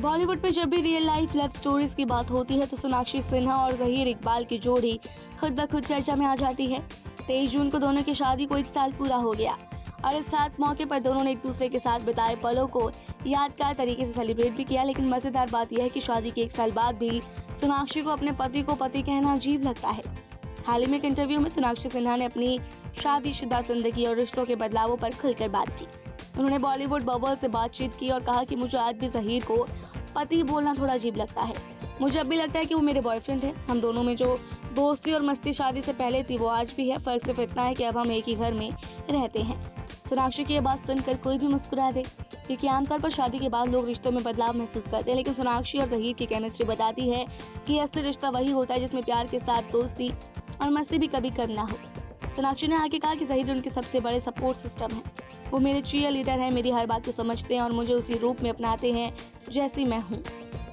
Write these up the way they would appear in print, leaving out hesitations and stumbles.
बॉलीवुड में जब भी रियल लाइफ लव स्टोरीज की बात होती है तो सोनाक्षी सिन्हा और ज़हीर इकबाल की जोड़ी खुद ब खुद चर्चा में आ जाती है। 23 जून को दोनों की शादी को 1 साल पूरा हो गया और इस खास मौके पर दोनों ने एक दूसरे के साथ बिताए पलों को यादगार तरीके से सेलिब्रेट भी किया। लेकिन मजेदार बात यह है कि शादी के 1 साल बाद भी सोनाक्षी को अपने पति को पति कहना अजीब लगता है। हाल ही में एक इंटरव्यू में सोनाक्षी सिन्हा ने अपनी शादीशुदा जिंदगी और रिश्तों के बदलावों पर खुलकर बात की। उन्होंने बॉलीवुड बबल से बातचीत की और कहा कि मुझे आज भी ज़हीर को पति बोलना थोड़ा अजीब लगता है। मुझे अब भी लगता है कि वो मेरे बॉयफ्रेंड हैं। हम दोनों में जो दोस्ती और मस्ती शादी से पहले थी वो आज भी है। फर्क सिर्फ इतना है कि अब हम एक ही घर में रहते हैं। सोनाक्षी की ये बात सुनकर कोई भी मुस्कुरा दे, क्योंकि आमतौर पर शादी के बाद लोग रिश्तों में बदलाव महसूस करते हैं, लेकिन सोनाक्षी और ज़हीर की केमिस्ट्री बताती है कि असली रिश्ता वही होता है जिसमें प्यार के साथ दोस्ती और मस्ती भी कभी कम ना हो। सोनाक्षी ने आगे कहा कि ज़हीर उनके सबसे बड़े सपोर्ट सिस्टम है। वो मेरे चीयर लीडर हैं, मेरी हर बात को समझते हैं और मुझे उसी रूप में अपनाते हैं जैसी मैं हूँ।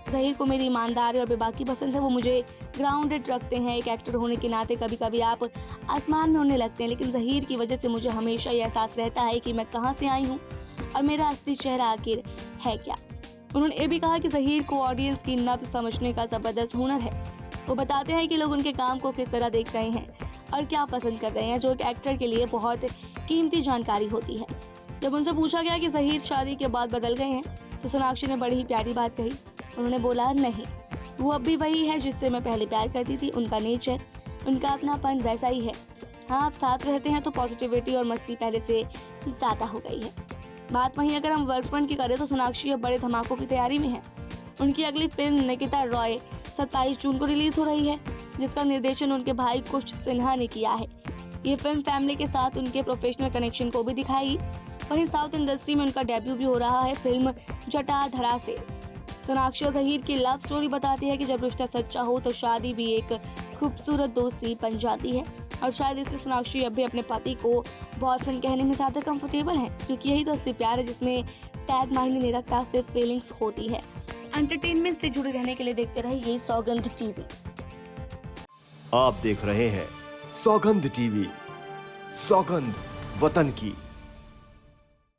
ज़हीर को मेरी ईमानदारी और बेबाकी पसंद है। वो मुझे ग्राउंडेड रखते हैं। एक एक्टर होने के नाते कभी कभी आप आसमान में उड़ने लगते हैं, लेकिन ज़हीर की वजह से मुझे हमेशा ये एहसास रहता है कि मैं कहाँ से आई हूँ और मेरा असली चेहरा आखिर है क्या। उन्होंने ये भी कहा कि ज़हीर को ऑडियंस की नब्ज़ समझने का ज़बरदस्त हुनर है। वो बताते हैं कि लोग उनके काम को किस तरह देख रहे हैं और क्या पसंद कर रहे हैं, जो एक एक्टर के लिए बहुत कीमती जानकारी होती है। जब उनसे पूछा गया कि ज़हीर शादी के बाद बदल गए हैं तो सोनाक्षी ने बड़ी ही प्यारी बात कही। उन्होंने बोला, नहीं, वो अब भी वही है जिससे मैं पहले प्यार करती थी। उनका नेचर, उनका अपनापन वैसा ही है। हाँ, आप साथ रहते हैं तो पॉजिटिविटी और मस्ती पहले से ज़्यादा हो गई है। बात वहीं अगर हम वर्क फ्रंट की करें तो सोनाक्षी अब बड़े धमाकों की तैयारी में है। उनकी अगली फिल्म निकिता रॉय 27 जून को रिलीज हो रही है, जिसका निर्देशन उनके भाई कुश सिन्हा ने किया है। ये फिल्म फैमिली के साथ उनके प्रोफेशनल कनेक्शन को भी दिखाएगी। वहीं साउथ इंडस्ट्री में उनका डेब्यू भी हो रहा है फिल्म जटाधरा से। सोनाक्षी और ज़हीर की लव स्टोरी बताती है कि जब रिश्ता सच्चा हो तो शादी भी एक खूबसूरत दोस्ती बन जाती है, और शायद इसलिए सोनाक्षी अब भी अपने पति को बॉयफ्रेंड कहने में ज़्यादा कंफर्टेबल है, क्योंकि यही तो असली प्यार है जिसमें टैग मायने नहीं रखता, सिर्फ फीलिंग्स होती है। एंटरटेनमेंट से जुड़े रहने के लिए देखते रहिए सौगंध टीवी। आप देख रहे हैं सौगंध टीवी, सौगंध वतन की।